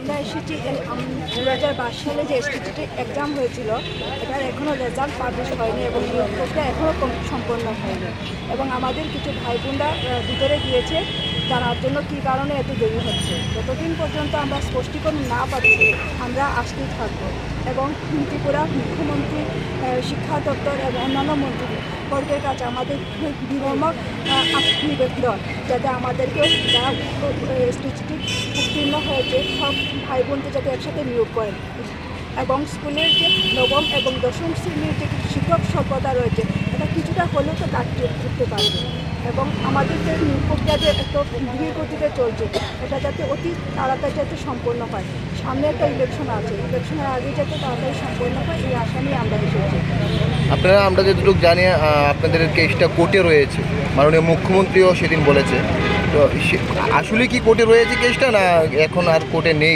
আমরা এসেছি 2022 সালে যে এসটিটি এক্সাম হয়েছিল এটার এখনও রেজাল্ট পাবলিশ হয়নি এবং নিয়োগ প্রক্রিয়া এখনও সম্পন্ন হয়নি এবং আমাদের কিছু ভাই বোনরা ভিতরে গিয়েছে জানার জন্য কী কারণে এত দেরি হচ্ছে। যতদিন পর্যন্ত আমরা স্পষ্টীকরণ না পাচ্ছি আমরা আসতেই থাকবো এবং ত্রিপুরা মুখ্যমন্ত্রী, শিক্ষা দপ্তর এবং অন্যান্য মন্ত্রীবর্গের কাছে আমাদের বিনম্র নিবেদন যাতে আমাদেরকে যারা এসটিটি উত্তীর্ণ হয়েছে সব ভাই বোনকে যাতে একসাথে নিয়োগ করেন এবং স্কুলের যে নবম এবং দশম শ্রেণীর যে শিক্ষক স্বল্পতা রয়েছে এটা কিছুটা হলেও তো কাটিয়ে উঠতে পারবে এবং আমাদের যে নিয়োগ প্রক্রিয়া যে এত ধীর গতিতে চলছে এটা যাতে অতি তাড়াতাড়ি যাতে সম্পন্ন হয়। সামনে একটা ইলেকশন আছে, ইলেকশনের আগে যাতে তাড়াতাড়ি সম্পন্ন হয় এই আশা নিয়ে আমরা এসেছি। আপনারা আমরা যতটুকু জানি আপনাদের কেসটা কোর্টে রয়েছে, মাননীয় মুখ্যমন্ত্রীও সেদিন বলেছে, তো আসলে কি কোর্টে রয়েছে কেসটা না এখন আর কোর্টে নেই?